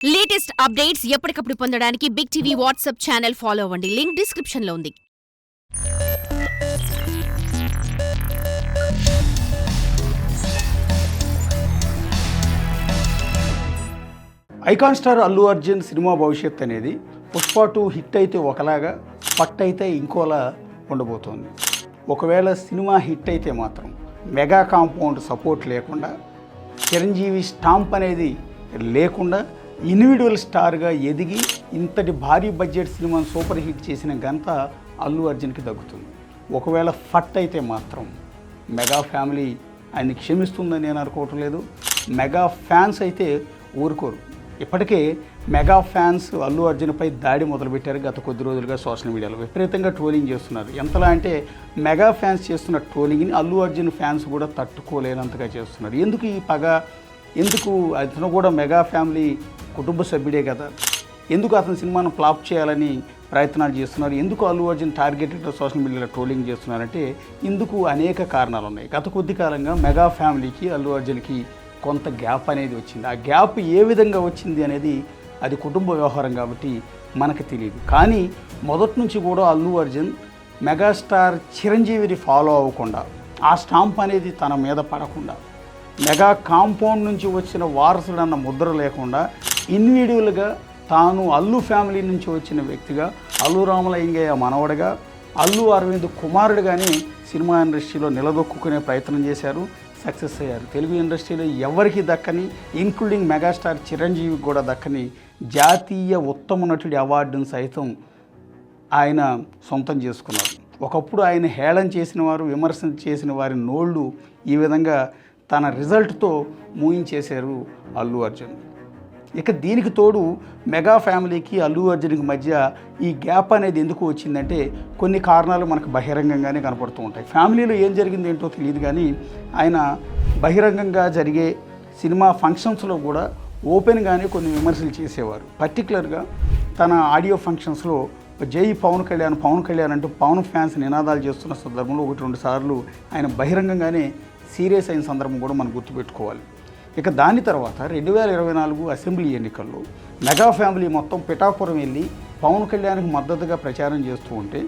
Latest updates ఎప్పటికప్పుడు పొందడానికి big TV WhatsApp channel follow అవ్వండి. లింక్ డిస్క్రిప్షన్ లో ఉంది. Icon star Allu Arjun cinema భవిష్యత్ అనేది పుష్ప 2 హిట్ అయితే ఒకలాగా, పట్ అయితే ఇంకోలా ఉండబోతోంది. ఒకవేళ సినిమా హిట్ అయితే మాత్రం మెగా కాంపౌండ్ సపోర్ట్ లేకుండా, చిరంజీవి స్టాంప్ అనేది లేకుండా ఇండివిజువల్ స్టార్గా ఎదిగి ఇంతటి భారీ బడ్జెట్ సినిమాను సూపర్ హిట్ చేసిన ఘనత అల్లు అర్జున్కి దక్కుతుంది. ఒకవేళ ఫట్ అయితే మాత్రం మెగా ఫ్యామిలీ ఆయన్ని క్షమిస్తుందని నేను అనుకోవటం లేదు. మెగా ఫ్యాన్స్ అయితే ఊరుకోరు. ఇప్పటికే మెగా ఫ్యాన్స్ అల్లు అర్జున్పై దాడి మొదలుపెట్టారు. గత కొద్ది రోజులుగా సోషల్ మీడియాలో విపరీతంగా ట్రోలింగ్ చేస్తున్నారు. ఎంతలా అంటే మెగా ఫ్యాన్స్ చేస్తున్న ట్రోలింగ్ని అల్లు అర్జున్ ఫ్యాన్స్ కూడా తట్టుకోలేనంతగా చేస్తున్నారు. ఎందుకు ఈ పగ? ఎందుకు? అతను కూడా మెగా ఫ్యామిలీ కుటుంబ సభ్యుడే కదా, ఎందుకు అతని సినిమాను ఫ్లాప్ చేయాలని ప్రయత్నాలు చేస్తున్నారు? ఎందుకు అల్లు అర్జున్ టార్గెటెడ్ సోషల్ మీడియాలో ట్రోలింగ్ చేస్తున్నారంటే ఇందుకు అనేక కారణాలు ఉన్నాయి. గత కొద్ది కాలంగా మెగా ఫ్యామిలీకి అల్లు అర్జున్కి కొంత గ్యాప్ అనేది వచ్చింది. ఆ గ్యాప్ ఏ విధంగా వచ్చింది అనేది అది కుటుంబ వ్యవహారం కాబట్టి మనకు తెలియదు. కానీ మొదటి నుంచి కూడా అల్లు అర్జున్ మెగాస్టార్ చిరంజీవిని ఫాలో అవ్వకుండా, ఆ స్టాంప్ అనేది తన మీద పడకుండా, మెగా కాంపౌండ్ నుంచి వచ్చిన వారసుడు అన్న ముద్ర లేకుండా ఇండివిజువల్గా తాను అల్లు ఫ్యామిలీ నుంచి వచ్చిన వ్యక్తిగా, అల్లు రామలింగయ్య మనవడిగా, అల్లు అరవింద్ కుమారుడిగానే సినిమా ఇండస్ట్రీలో నిలదొక్కునే ప్రయత్నం చేశారు. సక్సెస్ అయ్యారు. తెలుగు ఇండస్ట్రీలో ఎవరికి దక్కని, ఇంక్లూడింగ్ మెగాస్టార్ చిరంజీవికి కూడా దక్కని జాతీయ ఉత్తమ నటుడి అవార్డును సైతం ఆయన సొంతం చేసుకున్నారు. ఒకప్పుడు ఆయన హేళన చేసిన వారు, విమర్శన చేసిన వారి నోళ్ళు ఈ విధంగా తన రిజల్ట్తో మూయించేశారు అల్లు అర్జున్. ఇక దీనికి తోడు మెగా ఫ్యామిలీకి అల్లు అర్జున్కి మధ్య ఈ గ్యాప్ అనేది ఎందుకు వచ్చిందంటే కొన్ని కారణాలు మనకు బహిరంగంగానే కనపడుతూ ఉంటాయి. ఫ్యామిలీలో ఏం జరిగింది ఏంటో తెలియదు, కానీ ఆయన బహిరంగంగా జరిగే సినిమా ఫంక్షన్స్లో కూడా ఓపెన్గానే కొన్ని విమర్శలు చేసేవారు. పర్టికులర్గా తన ఆడియో ఫంక్షన్స్లో జై పవన్ కళ్యాణ్ అంటూ పవన్ ఫ్యాన్స్ నినాదాలు చేస్తున్న సందర్భంలో 1-2 సార్లు ఆయన బహిరంగంగానే సీరియస్ అయిన సందర్భం కూడా మనం గుర్తుపెట్టుకోవాలి. ఇక దాని తర్వాత 2024 అసెంబ్లీ ఎన్నికల్లో మెగా ఫ్యామిలీ మొత్తం పిఠాపురం వెళ్ళి పవన్ కళ్యాణ్కి మద్దతుగా ప్రచారం చేస్తూ ఉంటే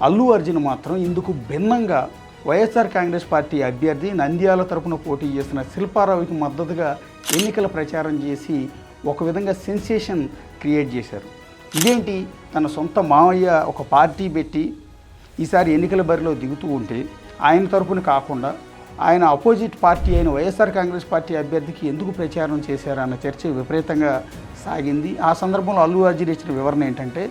అల్లు అర్జున్ మాత్రం ఇందుకు భిన్నంగా వైఎస్ఆర్ కాంగ్రెస్ పార్టీ అభ్యర్థి నంద్యాల తరపున పోటీ చేస్తున్న శిల్పారావుకి మద్దతుగా ఎన్నికల ప్రచారం చేసి ఒక విధంగా సెన్సేషన్ క్రియేట్ చేశారు. ఇదేంటి, తన సొంత మావయ్య ఒక పార్టీ పెట్టి ఈసారి ఎన్నికల బరిలో దిగుతూ ఉంటే ఆయన తరపున కాకుండా ఆయన అపోజిట్ పార్టీ అయిన వైఎస్ఆర్ కాంగ్రెస్ పార్టీ అభ్యర్థికి ఎందుకు ప్రచారం చేశారన్న చర్చ విపరీతంగా సాగింది. ఆ సందర్భంలో అల్లు అర్జున్ ఇచ్చిన వివరణ ఏంటంటే,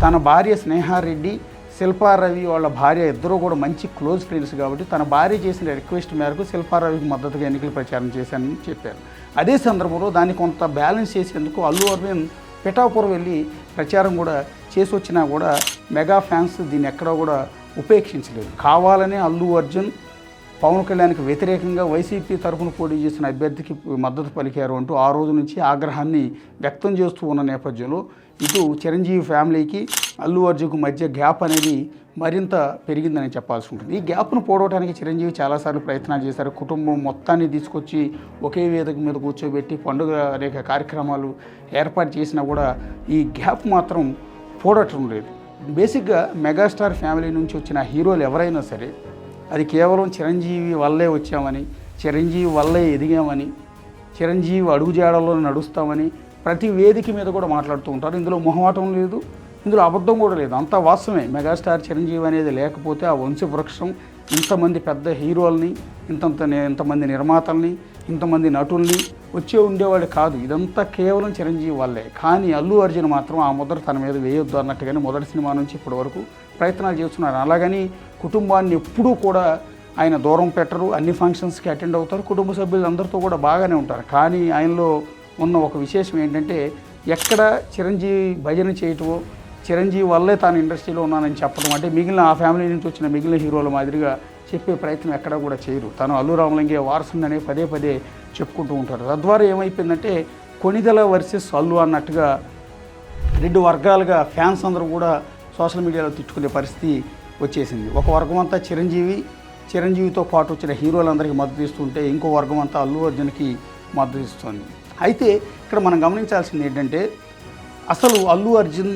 తన భార్య స్నేహారెడ్డి, శిల్పారవి వాళ్ళ భార్య ఇద్దరూ కూడా మంచి క్లోజ్ ఫ్రెండ్స్ కాబట్టి తన భార్య చేసిన రిక్వెస్ట్ మేరకు శిల్పారవికి మద్దతుగా ఎన్నికల ప్రచారం చేశానని చెప్పారు. అదే సందర్భంలో దాన్ని కొంత బ్యాలెన్స్ చేసేందుకు అల్లు అర్జున్ పిఠాపురం వెళ్ళి ప్రచారం కూడా చేసి వచ్చినా కూడా మెగా ఫ్యాన్స్ దీన్ని ఎక్కడా కూడా ఉపేక్షించలేదు. కావాలనే అల్లు అర్జున్ పవన్ కళ్యాణ్కి వ్యతిరేకంగా వైసీపీ తరఫున పోటీ చేసిన అభ్యర్థికి మద్దతు పలికారు అంటూ ఆ రోజు నుంచి ఆగ్రహాన్ని వ్యక్తం చేస్తూ ఉన్న నేపథ్యంలో ఇటు చిరంజీవి ఫ్యామిలీకి అల్లు అర్జున్కు మధ్య గ్యాప్ అనేది మరింత పెరిగిందని చెప్పాల్సి ఉంటుంది. ఈ గ్యాప్ను పోవడానికి చిరంజీవి చాలాసార్లు ప్రయత్నాలు చేశారు. కుటుంబం మొత్తాన్ని తీసుకొచ్చి ఒకే వేదిక మీద కూర్చోబెట్టి పండుగ అనేక కార్యక్రమాలు ఏర్పాటు చేసినా కూడా ఈ గ్యాప్ మాత్రం పోవటం లేదు. బేసిక్గా మెగాస్టార్ ఫ్యామిలీ నుంచి వచ్చిన హీరోలు ఎవరైనా సరే అది కేవలం చిరంజీవి వల్లే వచ్చామని, చిరంజీవి వల్లే ఎదిగామని, చిరంజీవి అడుగుజాడల్లో నడుస్తామని ప్రతి వేదిక మీద కూడా మాట్లాడుతూ ఉంటారు. ఇందులో మొహమాటం లేదు, ఇందులో అబద్ధం కూడా లేదు, అంతా వాస్తవమే. మెగాస్టార్ చిరంజీవి అనేది లేకపోతే ఆ వంశవృక్షం ఇంతమంది పెద్ద హీరోల్ని, ఇంతమంది నిర్మాతల్ని, ఇంతమంది నటుల్ని ఉండేవాడు కాదు. ఇదంతా కేవలం చిరంజీవి వల్లే. కానీ అల్లు అర్జున్ మాత్రం ఆ ముద్ర తన మీద వేయొద్దు అన్నట్టుగానే మొదటి సినిమా నుంచి ఇప్పటి వరకు ప్రయత్నాలు చేస్తున్నారు. అలాగని కుటుంబాన్ని ఎప్పుడూ కూడా ఆయన దూరం పెట్టరు, అన్ని ఫంక్షన్స్కి అటెండ్ అవుతారు, కుటుంబ సభ్యులందరితో కూడా బాగానే ఉంటారు. కానీ ఆయనలో ఉన్న ఒక విశేషం ఏంటంటే, ఎక్కడ చిరంజీవి భజన చేయటమో, చిరంజీవి వల్లే తాను ఇండస్ట్రీలో ఉన్నానని చెప్పడం, అంటే మిగిలిన ఆ ఫ్యామిలీ నుంచి వచ్చిన మిగిలిన హీరోల మాదిరిగా చెప్పే ప్రయత్నం ఎక్కడా కూడా చేయరు. తను అల్లు రామలింగయ్య వారసుని పదే పదే చెప్పుకుంటూ ఉంటారు. తద్వారా ఏమైపోయిందంటే కొణిదెల వర్సెస్ అల్లు అన్నట్టుగా 2 వర్గాలుగా ఫ్యాన్స్ అందరూ కూడా సోషల్ మీడియాలో తిట్టుకునే పరిస్థితి వచ్చేసింది. ఒక వర్గం అంతా చిరంజీవితో పాటు వచ్చిన హీరోలందరికీ మద్దతు ఇస్తుంటే ఇంకో వర్గం అంతా అల్లు అర్జున్కి మద్దతు ఇస్తుంది. అయితే ఇక్కడ మనం గమనించాల్సింది ఏంటంటే అసలు అల్లు అర్జున్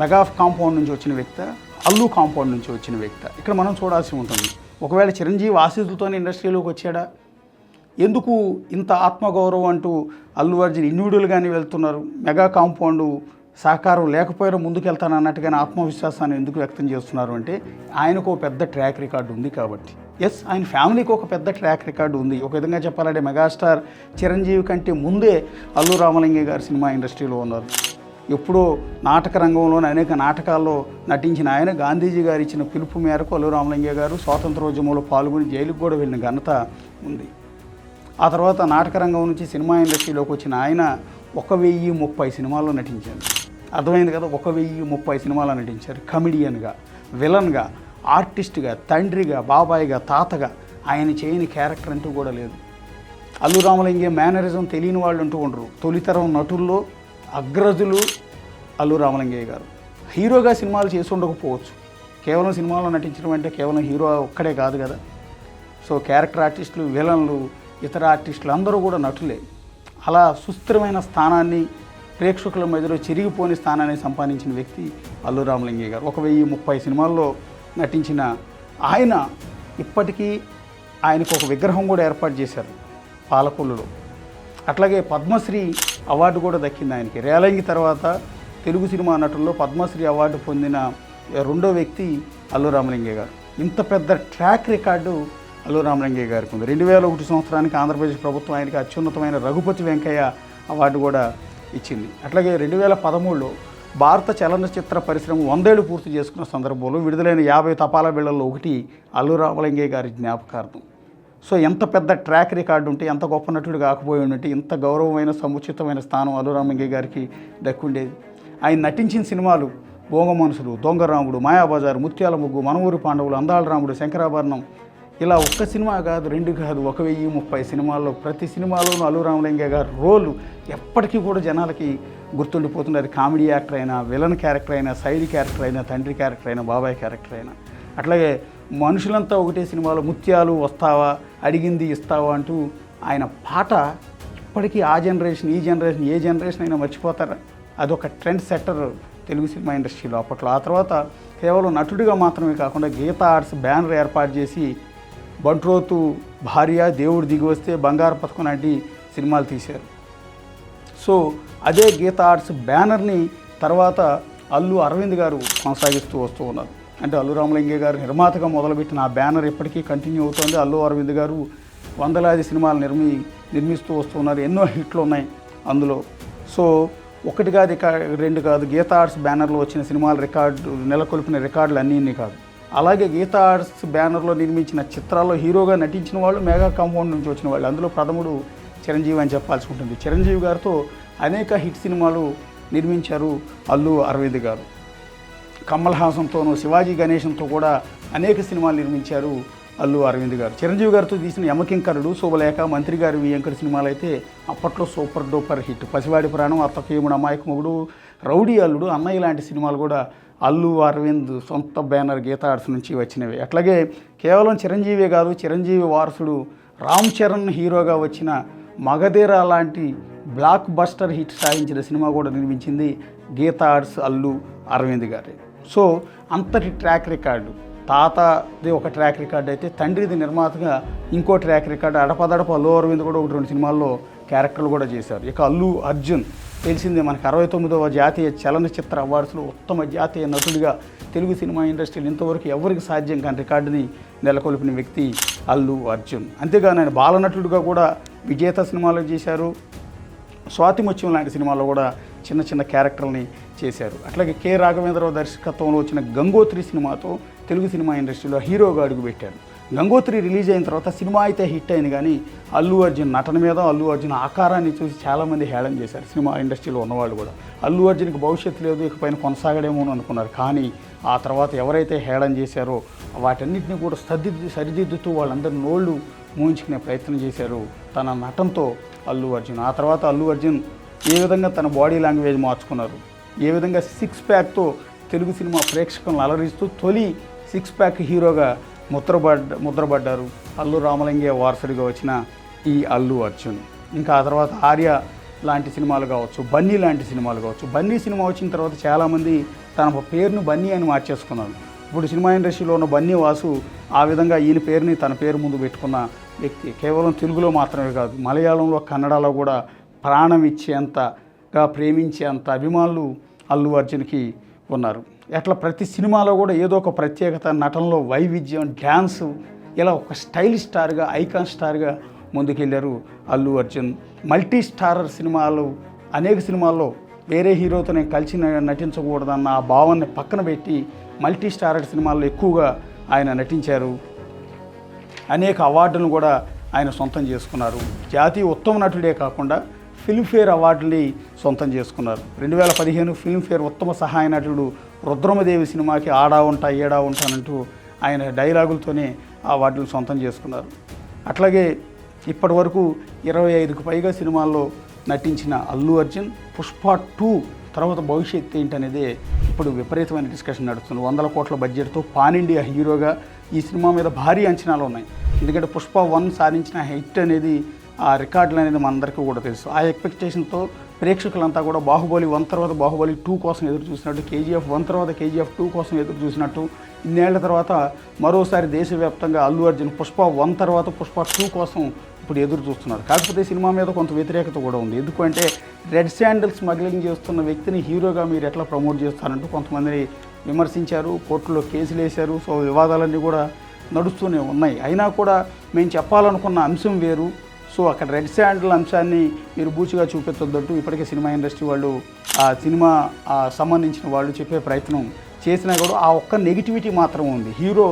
మెగా కాంపౌండ్ నుంచి వచ్చిన వ్యక్తి, అల్లు కాంపౌండ్ నుంచి వచ్చిన వ్యక్తి ఇక్కడ మనం చూడాల్సి ఉంటుంది. ఒకవేళ చిరంజీవి ఆశీస్సులతోనే ఇండస్ట్రీలోకి వచ్చాడా? ఎందుకు ఇంత ఆత్మగౌరవం అంటూ అల్లు అర్జున్ ఇండివిజువల్గానే వెళ్తున్నారు? మెగా కాంపౌండ్ సహకారం లేకపోయినా ముందుకు వెళ్తాను అన్నట్టుగానే ఆత్మవిశ్వాసాన్ని ఎందుకు వ్యక్తం చేస్తున్నారు అంటే ఆయనకు ఒక పెద్ద ట్రాక్ రికార్డు ఉంది కాబట్టి. ఎస్, ఆయన ఫ్యామిలీకి ఒక పెద్ద ట్రాక్ రికార్డు ఉంది. ఒక విధంగా చెప్పాలంటే మెగాస్టార్ చిరంజీవి కంటే ముందే అల్లు రామలింగయ్య గారు సినిమా ఇండస్ట్రీలో ఉన్నారు. ఎప్పుడో నాటక రంగంలోని అనేక నాటకాల్లో నటించిన ఆయన గాంధీజీ గారు ఇచ్చిన పిలుపు మేరకు అల్లు రామలింగయ్య గారు స్వాతంత్రోద్యమంలో పాల్గొని జైలుకు కూడా వెళ్ళిన ఘనత ఉంది. ఆ తర్వాత నాటక రంగం నుంచి సినిమా ఇండస్ట్రీలోకి వచ్చిన ఆయన 1030 సినిమాల్లో నటించారు. అర్థమైంది కదా, 1030 సినిమాల్లో నటించారు. కమిడియన్గా, విలన్గా, ఆర్టిస్ట్గా, తండ్రిగా, బాబాయిగా, తాతగా ఆయన చేయని క్యారెక్టర్ అంటూ కూడా లేదు. అల్లు రామలింగయ్య మేనరిజం తెలియని వాళ్ళు అంటూ ఉండరు. తొలితరం నటుల్లో అగ్రజులు అల్లు రామలింగయ్య గారు. హీరోగా సినిమాలు చేసి ఉండకపోవచ్చు, కేవలం సినిమాలో నటించడం అంటే కేవలం హీరో ఒక్కడే కాదు కదా. సో క్యారెక్టర్ ఆర్టిస్టులు, విలన్లు, ఇతర ఆర్టిస్టులు అందరూ కూడా నటులే. అలా సుస్థిరమైన స్థానాన్ని, ప్రేక్షకుల మధ్యలో చెరిగిపోని స్థానాన్ని సంపాదించిన వ్యక్తి అల్లు రామలింగయ్య గారు. 1030 సినిమాల్లో నటించిన ఆయన ఇప్పటికీ ఆయనకు ఒక విగ్రహం కూడా ఏర్పాటు చేశారు పాలకొల్లులో. అట్లాగే పద్మశ్రీ అవార్డు కూడా దక్కింది ఆయనకి. రేలంగి తర్వాత తెలుగు సినిమా నటుల్లో పద్మశ్రీ అవార్డు పొందిన రెండో వ్యక్తి అల్లు రామలింగయ్య గారు. ఇంత పెద్ద ట్రాక్ రికార్డు అల్లు రామలింగయ్య గారికి ఉంది. 2001 సంవత్సరానికి ఆంధ్రప్రదేశ్ ప్రభుత్వం ఆయనకి అత్యున్నతమైన రఘుపతి వెంకయ్య అవార్డు కూడా ఇచ్చింది. అట్లాగే 2013లో భారత చలనచిత్ర పరిశ్రమ 100 ఏళ్ళు పూర్తి చేసుకున్న సందర్భంలో విడుదలైన 50 తపాలా బిళ్ళల్లో ఒకటి అల్లు రామలింగయ్య గారి జ్ఞాపకార్థం. సో ఎంత పెద్ద ట్రాక్ రికార్డు ఉంటే, ఎంత గొప్ప నటుడు కాకపోయి ఉంటే ఇంత గౌరవమైన సముచితమైన స్థానం అల్లు రామలింగయ్య గారికి దక్కుండేది. ఆయన నటించిన సినిమాలు భోగ మనుషులు, దొంగ రాముడు, మాయాబజార్, ముత్యాల ముగ్గు, మనవూరి పాండవులు, అందాల రాముడు, శంకరాభరణం, ఇలా ఒక్క సినిమా కాదు, 2 కాదు, 1030 సినిమాల్లో ప్రతి సినిమాలోనూ అల్లు రామలింగయ్య గారి రోలు ఎప్పటికీ కూడా జనాలకి గుర్తుండిపోతుంది. అది కామెడీ యాక్టర్ అయినా, విలన్ క్యారెక్టర్ అయినా, సైడ్ క్యారెక్టర్ అయినా, తండ్రి క్యారెక్టర్ అయినా, బాబాయ్ క్యారెక్టర్ అయినా. అట్లాగే మనుషులంతా ఒకటే సినిమాలో ముత్యాలు వస్తావా, అడిగింది ఇస్తావా అంటూ ఆయన పాట ఇప్పటికీ ఆ జనరేషన్, ఈ జనరేషన్, ఏ జనరేషన్ అయినా మర్చిపోతారా? అదొక ట్రెండ్ సెట్టర్ తెలుగు సినిమా ఇండస్ట్రీలో అప్పట్లో. ఆ తర్వాత కేవలం నటుడిగా మాత్రమే కాకుండా గీతా ఆర్ట్స్ బ్యానర్ ఏర్పాటు చేసి బంట్రోతు భార్య, దేవుడు దిగి వస్తే, బంగారు పథకం లాంటి సినిమాలు తీశారు. సో అదే గీతా ఆర్ట్స్ బ్యానర్ని తర్వాత అల్లు అరవింద్ గారు కొనసాగిస్తూ వస్తూ ఉన్నారు. అంటే అల్లు రామలింగయ్య గారు నిర్మాతగా మొదలుపెట్టిన ఆ బ్యానర్ ఎప్పటికీ కంటిన్యూ అవుతుంది. అల్లు అరవింద్ గారు వందలాది సినిమాలు నిర్మిస్తూ వస్తున్నారు. ఎన్నో హిట్లు ఉన్నాయి అందులో. సో ఒకటి కాదు, 2 కాదు, గీతా ఆర్ట్స్ బ్యానర్లో వచ్చిన సినిమాల రికార్డు, నెలకొల్పిన రికార్డులు అన్నీ కాదు. అలాగే గీతా ఆర్ట్స్ బ్యానర్లో నిర్మించిన చిత్రాల్లో హీరోగా నటించిన వాళ్ళు మెగా కాంపౌండ్ నుంచి వచ్చిన వాళ్ళు. అందులో ప్రథముడు చిరంజీవి అని చెప్పాల్సి ఉంటుంది. చిరంజీవి గారితో అనేక హిట్ సినిమాలు నిర్మించారు అల్లు అరవింద్ గారు. కమల్ హాసన్తోనూ, శివాజీ గణేశన్తో కూడా అనేక సినిమాలు నిర్మించారు అల్లు అరవింద్ గారు. చిరంజీవి గారితో తీసిన యమకింకరుడు, శోభలేఖ, మంత్రి గారి వెంకట సినిమాలు అయితే అప్పట్లో సూపర్ డూపర్ హిట్. పసివాడి ప్రాణం, అత్తకేముడు, అమాయక మొగుడు, రౌడీ అల్లుడు, అన్నయ్య లాంటి సినిమాలు కూడా అల్లు అరవింద్ సొంత బ్యానర్ గీతా ఆర్ట్స్ నుంచి వచ్చినవి. అట్లాగే కేవలం చిరంజీవే కాదు, చిరంజీవి వారసుడు రామ్ చరణ్ హీరోగా వచ్చిన మగధీర లాంటి బ్లాక్ బస్టర్ హిట్ సాధించిన సినిమా కూడా నిర్మించింది గీతా ఆర్ట్స్ అల్లు అరవింద్ గారే. సో అంతటి ట్రాక్ రికార్డు. తాతది ఒక ట్రాక్ రికార్డు అయితే తండ్రిది నిర్మాతగా ఇంకో ట్రాక్ రికార్డు. అడపదడప అల్లు అరవింద్ కూడా 1-2 సినిమాల్లో క్యారెక్టర్లు కూడా చేశారు. ఇక అల్లు అర్జున్ తెలిసిందే మనకు 69వ జాతీయ చలనచిత్ర అవార్డ్స్లో ఉత్తమ జాతీయ నటుడిగా తెలుగు సినిమా ఇండస్ట్రీలో ఇంతవరకు ఎవరికి సాధ్యం కాని రికార్డుని నెలకొల్పిన వ్యక్తి అల్లు అర్జున్. అంతేగాని ఆయన బాలనటుడిగా కూడా విజేత సినిమాలో చేశారు. స్వాతిముత్యం లాంటి సినిమాల్లో కూడా చిన్న చిన్న క్యారెక్టర్ని చేశారు. అట్లాగే కె రాఘవేంద్రరావు దర్శకత్వంలో వచ్చిన గంగోత్రి సినిమాతో తెలుగు సినిమా ఇండస్ట్రీలో హీరోగా అడుగుపెట్టారు. గంగోత్రి రిలీజ్ అయిన తర్వాత సినిమా అయితే హిట్ అయింది, కానీ అల్లు అర్జున్ నటన మీద, అల్లు అర్జున్ ఆకారాన్ని చూసి చాలామంది హేళన చేశారు సినిమా ఇండస్ట్రీలో ఉన్నవాళ్ళు కూడా. అల్లు అర్జున్కి భవిష్యత్తు లేదు, ఇకపైన కొనసాగడేమో అని అనుకున్నారు. కానీ ఆ తర్వాత ఎవరైతే హేళన చేశారో వాటన్నిటిని కూడా సరిదిద్దుతూ వాళ్ళందరి నోళ్ళు మూయించుకునే ప్రయత్నం చేశారు తన నటనతో అల్లు అర్జున్. ఆ తర్వాత అల్లు అర్జున్ ఏ విధంగా తన బాడీ లాంగ్వేజ్ మార్చుకున్నారు, ఏ విధంగా 6 ప్యాక్తో తెలుగు సినిమా ప్రేక్షకులను అలరిస్తూ తొలి 6 ప్యాక్ హీరోగా ముద్రపడ్డారు అల్లు రామలింగయ్య వారసుడిగా వచ్చిన ఈ అల్లు అర్జున్. ఇంకా ఆ తర్వాత ఆర్య లాంటి సినిమాలు కావచ్చు, బన్నీ లాంటి సినిమాలు కావచ్చు. బన్నీ సినిమా వచ్చిన తర్వాత చాలామంది తన పేరును బన్నీ అని మార్చేసుకున్నారు. ఇప్పుడు సినిమా ఇండస్ట్రీలో ఉన్న బన్నీ వాసు ఆ విధంగా ఈయన పేరుని తన పేరు ముందు పెట్టుకున్న వ్యక్తి. కేవలం తెలుగులో మాత్రమే కాదు, మలయాళంలో, కన్నడలో కూడా ప్రాణం ఇచ్చేంతగా ప్రేమించేంత అభిమానులు అల్లు అర్జున్కి ఉన్నారు. అట్లా ప్రతి సినిమాలో కూడా ఏదో ఒక ప్రత్యేకత, నటనలో వైవిధ్యం, డ్యాన్సు, ఇలా ఒక స్టైల్ స్టార్గా, ఐకాన్ స్టార్గా ముందుకెళ్ళారు అల్లు అర్జున్. మల్టీ స్టారర్ సినిమాలు అనేక సినిమాల్లో వేరే హీరోతో నేను కలిసి నటించకూడదన్న ఆ భావాన్ని పక్కన పెట్టి మల్టీ స్టారర్ సినిమాల్లో ఎక్కువగా ఆయన నటించారు. అనేక అవార్డులను కూడా ఆయన సొంతం చేసుకున్నారు. జాతీయ ఉత్తమ నటుడే కాకుండా ఫిల్మ్ఫేర్ అవార్డుని సొంతం చేసుకున్నారు. 2015 ఫిల్మ్ఫేర్ ఉత్తమ సహాయ నటుడు రుద్రమదేవి సినిమాకి ఆడా ఉంటా ఏడా ఉంటానంటూ ఆయన డైలాగులతోనే ఆ అవార్డులు సొంతం చేసుకున్నారు. అట్లాగే ఇప్పటి వరకు 25కు పైగా సినిమాల్లో నటించిన అల్లు అర్జున్ పుష్ప 2 తర్వాత భవిష్యత్తు ఏంటనేదే ఇప్పుడు విపరీతమైన డిస్కషన్ నడుస్తుంది. 100 కోట్ల బడ్జెట్తో పాన్ ఇండియా హీరోగా ఈ సినిమా మీద భారీ అంచనాలు ఉన్నాయి. ఎందుకంటే పుష్ప 1 సాధించిన హిట్ అనేది, ఆ రికార్డులు అనేది మనందరికీ కూడా తెలుసు. ఆ ఎక్స్పెక్టేషన్తో ప్రేక్షకులంతా కూడా బాహుబలి 1 తర్వాత బాహుబలి 2 కోసం ఎదురు చూసినట్టు, KGF 1 తర్వాత KGF 2 కోసం ఎదురు చూసినట్టు, ఇన్నేళ్ల తర్వాత మరోసారి దేశవ్యాప్తంగా అల్లు అర్జున్ పుష్ప 1 తర్వాత పుష్ప 2 కోసం ఇప్పుడు ఎదురు చూస్తున్నారు. కాకపోతే సినిమా మీద కొంత వ్యతిరేకత కూడా ఉంది. ఎందుకంటే రెడ్ శాండిల్ స్మగ్లింగ్ చేస్తున్న వ్యక్తిని హీరోగా మీరు ఎట్లా ప్రమోట్ చేస్తారంటూ కొంతమందిని విమర్శించారు, కోర్టులో కేసులు వేశారు. సో వివాదాలన్నీ కూడా నడుస్తూనే ఉన్నాయి. అయినా కూడా మేము చెప్పాలనుకున్న అంశం వేరు. సో అక్కడ రెడ్ శాండిల్ అంశాన్ని మీరు బూచిగా చూపించొద్దంటూ ఇప్పటికే సినిమా ఇండస్ట్రీ వాళ్ళు, ఆ సినిమా సంబంధించిన వాళ్ళు చెప్పే ప్రయత్నం చేసినా కూడా ఆ ఒక్క నెగిటివిటీ మాత్రం ఉంది. హీరో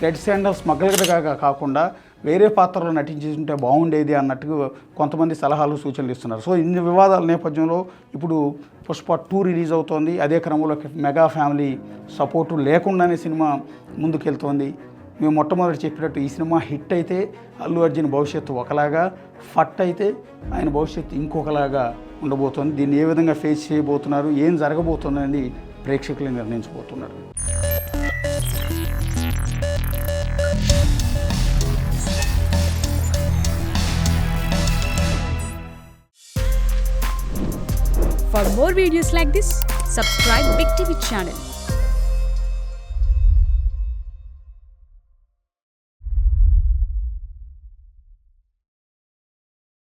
రెడ్ శాండిల్ స్మగ్లర్గా కాకుండా వేరే పాత్రలో నటించుంటే బాగుండేది అన్నట్టుగా కొంతమంది సలహాలు, సూచనలు ఇస్తున్నారు. సో ఇన్ని వివాదాల నేపథ్యంలో ఇప్పుడు పుష్ప 2 రిలీజ్ అవుతోంది. అదే క్రమంలో మెగా ఫ్యామిలీ సపోర్టు లేకుండానే సినిమా ముందుకెళ్తోంది. మేము మొట్టమొదటి చెప్పినట్టు ఈ సినిమా హిట్ అయితే అల్లు అర్జున్ భవిష్యత్తు ఒకలాగా, ఫట్ అయితే ఆయన భవిష్యత్తు ఇంకొకలాగా ఉండబోతోంది. దీన్ని ఏ విధంగా ఫేస్ చేయబోతున్నారు, ఏం జరగబోతుందని ప్రేక్షకులు నిర్ణయించబోతున్నారు. For more videos like this, subscribe Big TV channel.